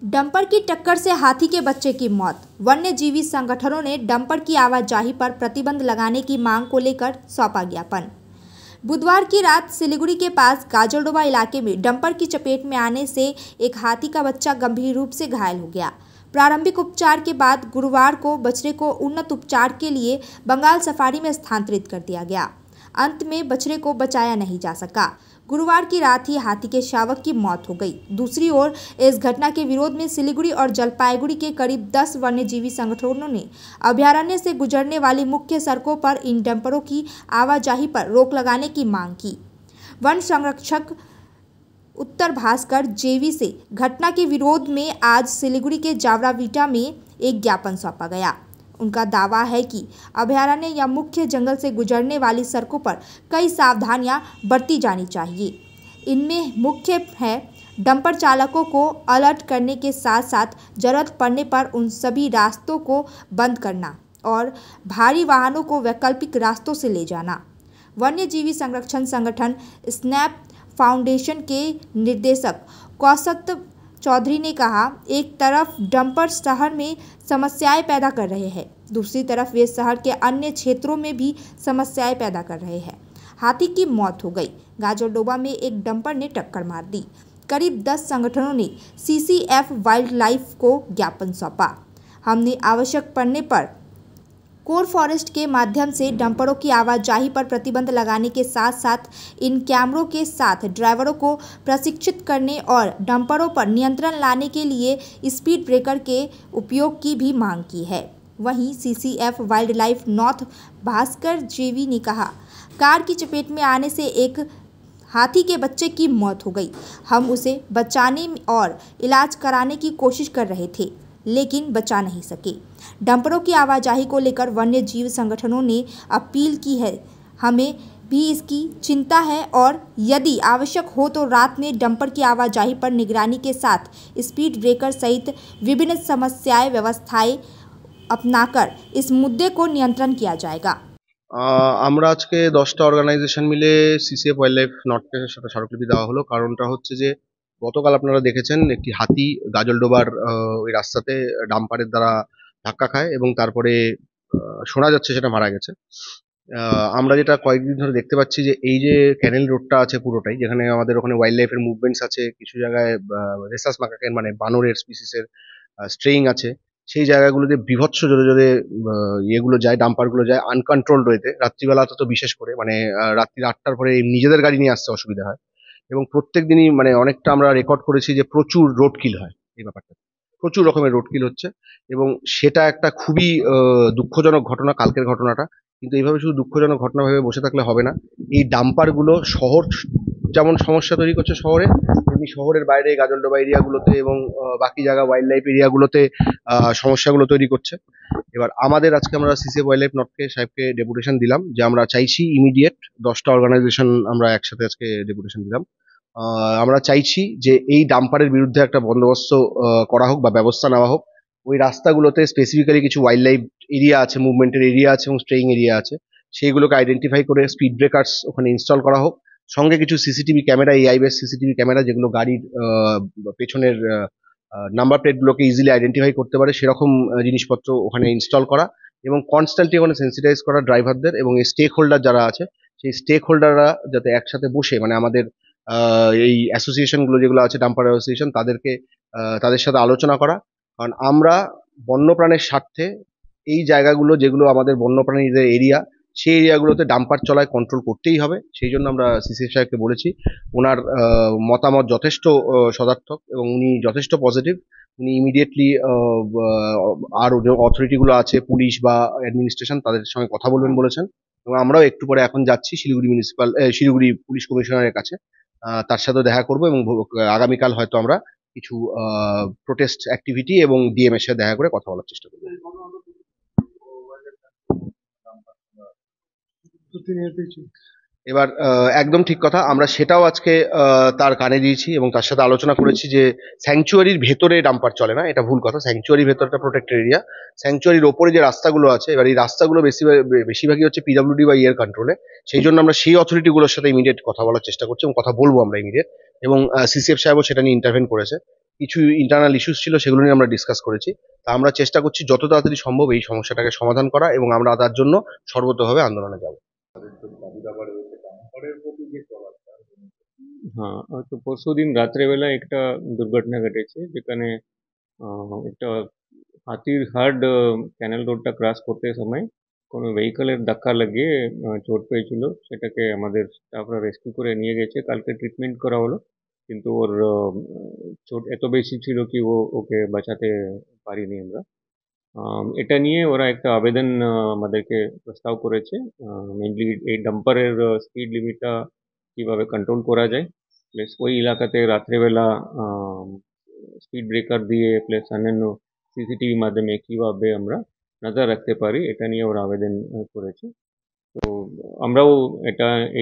Dumper की टक्कर से हाथी के बच्चे की मौत। वन्यजीवी संगठनों ने डंपर की आवाजाही पर प्रतिबंध लगाने की मांग को लेकर सौंपा ज्ञापन। बुधवार की रात सिलीगुड़ी के पास गाजलडोबा इलाके में डंपर की चपेट में आने से एक हाथी का बच्चा गंभीर रूप से घायल हो गया। प्रारंभिक उपचार के बाद गुरुवार को बछड़े को उन्नत उपचार के लिए बंगाल सफारी में स्थानांतरित कर दिया गया। अंत में बछड़े को बचाया नहीं जा सका। गुरुवार की रात ही हाथी के शावक की मौत हो गई। दूसरी ओर इस घटना के विरोध में सिलीगुड़ी और जलपाईगुड़ी के करीब 10 वन्यजीवी संगठनों ने अभयारण्य से गुजरने वाली मुख्य सड़कों पर इन डंपरों की आवाजाही पर रोक लगाने की मांग की। वन संरक्षक उत्तर भास्कर जेवी से घटना के विरोध में आज सिलीगुड़ी के जावरावीटा में एक ज्ञापन सौंपा गया। उनका दावा है कि अभयारण्य या मुख्य जंगल से गुजरने वाली सड़कों पर कई सावधानियां बरती जानी चाहिए। इनमें मुख्य है डंपर चालकों को अलर्ट करने के साथ साथ जरूरत पड़ने पर उन सभी रास्तों को बंद करना और भारी वाहनों को वैकल्पिक रास्तों से ले जाना। वन्यजीवी संरक्षण संगठन स्नैप फाउंडेशन के निर्देशक कौसत चौधरी ने कहा, एक तरफ डंपर शहर में समस्याएं पैदा कर रहे हैं, दूसरी तरफ वे शहर के अन्य क्षेत्रों में भी समस्याएं पैदा कर रहे हैं। हाथी की मौत हो गई। गाजलडोबा में एक डंपर ने टक्कर मार दी। करीब 10 संगठनों ने CCF वाइल्ड लाइफ को ज्ञापन सौंपा। हमने आवश्यक पड़ने पर कोर फॉरेस्ट के माध्यम से डंपरों की आवाजाही पर प्रतिबंध लगाने के साथ साथ इन कैमरों के साथ ड्राइवरों को प्रशिक्षित करने और डंपरों पर नियंत्रण लाने के लिए स्पीड ब्रेकर के उपयोग की भी मांग की है। वहीं CCF wild life north Bhaskar जेवी ने कहा, कार की चपेट में आने से एक हाथी के बच्चे की मौत हो गई। हम उसे बचाने और इलाज कराने की कोशिश कर रहे थे, लेकिन बचा नहीं सके। डंपरों की आवाजाही को लेकर वन्य जीव संगठनों ने अपील की है। हमें भी इसकी चिंता है और यदि आवश्यक हो तो रात में डंपर की आवाजाही पर निगरानी के साथ स्पीड ब्रेकर सहित विभिन्न समस्याएं व्यवस्थाएं अपनाकर इस मुद्दे को नियंत्रण किया जाएगा। আমরা আজকে 10টা অর্গানাইজেশন মিলে CCF ওয়াইল্ড লাইফ নর্থের সাথে স্মারকলিপি দেওয়া হলো। কারণটা হচ্ছে যে গতকাল আপনারা দেখেছেন একটি হাতি গাজলডোবার ওই রাস্তাতে ডাম্পারের দ্বারা ধাক্কা খায় এবং তারপরে শোনা যাচ্ছে সেটা মারা গেছে। আমরা যেটা কয়েকদিন ধরে দেখতে পাচ্ছি যে এই যে ক্যানেল রোডটা আছে পুরোটাই, যেখানে আমাদের ওখানে ওয়াইল্ড লাইফের মুভমেন্টস আছে, কিছু জায়গায় রেসাস মাকাকের মানে বানরের স্পিসিসের স্ট্রেইং আছে, সেই জায়গাগুলোতে বীভৎস জোরে জোরে ইয়েগুলো যায়, ডাম্পারগুলো যায় আনকন্ট্রোলড ওয়েতে। রাত্রিবেলা তো বিশেষ করে মানে রাত্রি 8টার পরে নিজেদের গাড়ি নিয়ে আসতে অসুবিধা হয় এবং প্রত্যেক দিনই মানে অনেকটা আমরা রেকর্ড করেছি যে প্রচুর রোড কিল হয়। এই ব্যাপারটা প্রচুর রকমের রোড কিল হচ্ছে এবং সেটা একটা খুবই দুঃখজনক ঘটনা কালকের ঘটনাটা। কিন্তু এইভাবে শুধু দুঃখজনক ঘটনা ভেবে বসে থাকলে হবে না। এই ডাম্পারগুলো শহর যেমন সমস্যা তৈরি করছে শহরে, তেমনি শহরের বাইরে গাজলডোবা এরিয়াগুলোতে এবং বাকি জায়গা ওয়াইল্ড লাইফ এরিয়াগুলোতে সমস্যাগুলো তৈরি করছে। এবার আমাদের আজকে আমরা CCF ওয়াইল্ড লাইফ নর্থকে সাহেবকে ডেপুটেশন দিলাম যে আমরা চাইছি ইমিডিয়েট 10টা অর্গানাইজেশন আমরা একসাথে আজকে ডেপুটেশন দিলাম। আমরা চাইছি যে এই ডাম্পারের বিরুদ্ধে একটা বন্দোবস্ত করা হোক বা ব্যবস্থা নেওয়া হোক। ওই রাস্তাগুলোতে স্পেসিফিক্যালি কিছু ওয়াইল্ড লাইফ এরিয়া আছে, মুভমেন্টের এরিয়া আছে এবং স্ট্রেইং এরিয়া আছে, সেইগুলোকে আইডেন্টিফাই করে স্পিড ব্রেকার্স ওখানে ইনস্টল করা হোক। সঙ্গে কিছু CCTV camera, AI base CCTV camera যেগুলো গাড়ির পেছনের নাম্বার প্লেটগুলোকে ইজিলি আইডেন্টিফাই করতে পারে সেরকম জিনিসপত্র ওখানে ইনস্টল করা এবং কনস্ট্যান্টলি ওখানে সেন্সিটাইজ করা ড্রাইভারদের এবং এই স্টেক হোল্ডার যারা আছে সেই স্টেক হোল্ডাররা যাতে একসাথে বসে মানে আমাদের এই অ্যাসোসিয়েশনগুলো যেগুলো আছে ডাম্পার অ্যাসোসিয়েশন তাদের সাথে আলোচনা করা। কারণ আমরা বন্যপ্রাণের স্বার্থে এই জায়গাগুলো যেগুলো আমাদের বন্যপ্রাণীদের এরিয়া, সেই এরিয়াগুলোতে ডাম্পার চলায় কন্ট্রোল করতেই হবে। সেই জন্য আমরা CCF সাহেবকে বলেছি। ওনার মতামত যথেষ্ট সদার্থক এবং উনি যথেষ্ট পজিটিভ। উনি ইমিডিয়েটলি আর যে অথরিটিগুলো আছে পুলিশ বা অ্যাডমিনিস্ট্রেশন তাদের সঙ্গে কথা বলবেন বলেছেন এবং আমরাও একটু পরে এখন যাচ্ছি শিলিগুড়ি পুলিশ কমিশনারের কাছে, তার সাথেও দেখা করব এবং আগামীকাল হয়তো আমরা কিছু প্রোটেস্ট অ্যাক্টিভিটি এবং DM এর সাথে দেখা করে কথা বলার চেষ্টা করব। এবার একদম ঠিক কথা, আমরা সেটাও আজকে তার কানে দিয়েছি এবং তার সাথে আলোচনা করেছি যে স্যাংচুয়ারির ভেতরে ডাম্পার চলে না, এটা ভুল কথা। স্যাংচুয়ারির ভেতরটা প্রোটেক্টেড এরিয়া। স্যাংচুয়ারির ওপরে যে রাস্তাগুলো আছে, এবার এই রাস্তাগুলো বেশিরভাগই হচ্ছে PWD বা এর কন্ট্রোলে। সেই জন্য আমরা সেই অথরিটিগুলোর সাথে ইমিডিয়েট কথা বলার চেষ্টা করছি এবং কথা বলবো আমরা ইমিডিয়েট এবং CCF সাহেবও সেটা নিয়ে ইন্টারভেন করেছে। কিছু ইন্টারনাল ইস্যুস ছিল, সেগুলো নিয়ে আমরা ডিসকাস করেছি। তা আমরা চেষ্টা করছি যত তাড়াতাড়ি সম্ভব এই সমস্যাটাকে সমাধান করা, এবং আমরা তার জন্য সর্বতভাবে আন্দোলনে যাব। হ্যাঁ, তো পরশুদিন রাত্রেবেলা একটা দুর্ঘটনা ঘটেছে, যেখানে একটা হাতির হার্ড ক্যানেল রোডটা ক্রস করতে সময় কোনো ভেহিকলের ধাক্কা লাগিয়ে চোট পেয়েছিল। সেটাকে আমাদের স্টাফরা রেস্কিউ করে নিয়ে গেছে, কালকে ট্রিটমেন্ট করা হলো। কিন্তু ওর চোট এত বেশি ছিল কি ওকে বাঁচাতে পারিনি আমরা। এটা নিয়ে ওরা একটা আবেদন আমাদেরকে প্রস্তাব করেছে, মেইনলি এই ডাম্পারের স্পিড লিমিটটা কিভাবে কন্ট্রোল করা যায়, প্লাস ওই এলাকাতে রাত্রেবেলা স্পিড ব্রেকার দিয়ে প্লাস অন্যান্য সিসিটিভি মাধ্যমে কিভাবে আমরা নজর রাখতে পারি, এটা নিয়ে ওরা আবেদন করেছে। তো আমরাও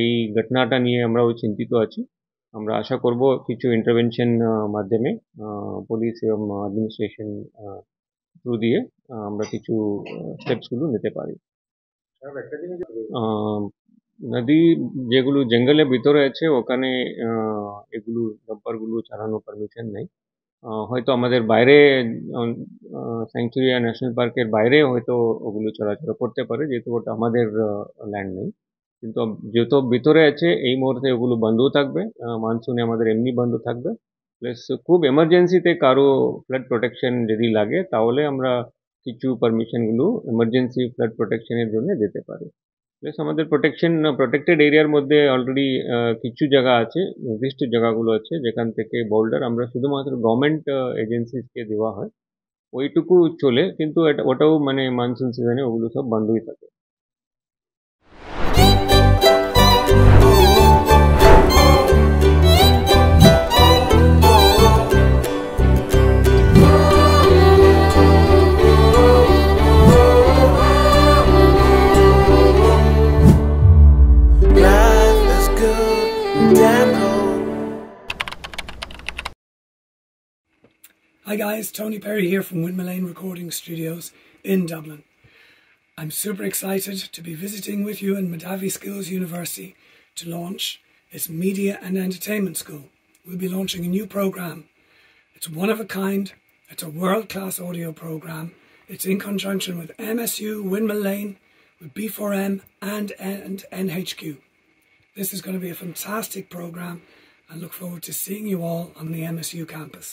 এই ঘটনাটা নিয়ে আমরাও চিন্তিত আছি। আমরা আশা করব কিছু ইন্টারভেনশন মাধ্যমে পুলিশ এবং অ্যাডমিনিস্ট্রেশন থ্রু দিয়ে আমরা কিছু স্টেপসগুলো নিতে পারি। নদী যেগুলো জঙ্গলের ভিতরে আছে ওখানে এগুলো ডাম্পারগুলো চালানোর পারমিশন নেই। হয়তো আমাদের বাইরে স্যাংচুরি আর ন্যাশনাল পার্কের বাইরে হয়তো ওগুলো চলাচল করতে পারে, যেহেতু ওটা আমাদের ল্যান্ড নেই। কিন্তু যেহেতু ভিতরে আছে এই মুহূর্তে ওগুলো বন্ধও থাকবে, মনসুনে আমাদের এমনি বন্ধ থাকবে। প্লাস খুব এমার্জেন্সিতে কারো ফ্লাড প্রোটেকশন যদি লাগে তাহলে আমরা কিছু পারমিশনগুলো এমার্জেন্সি ফ্লাড প্রোটেকশনের জন্য দিতে পারি। প্লাস আমাদের প্রোটেক্টেড এরিয়ার মধ্যে অলরেডি কিছু জায়গা আছে, নির্দিষ্ট জায়গাগুলো আছে যেখান থেকে বোল্ডার আমরা শুধুমাত্র গভর্নমেন্ট এজেন্সিসকে দেওয়া হয়, ওইটুকু চলে। কিন্তু ওটাও মানে মনসুন সিজনে ওগুলো সব বন্ধই থাকে। Hi guys, Tony Perry here from Windmill Lane Recording Studios in Dublin. I'm super excited to be visiting with you in Madavi Skills University to launch its Media and Entertainment School. We'll be launching a new program. It's one of a kind, it's a world-class audio program. It's in conjunction with MSU, Windmill Lane, with B4M and NHQ. This is going to be a fantastic program. I look forward to seeing you all on the MSU campus.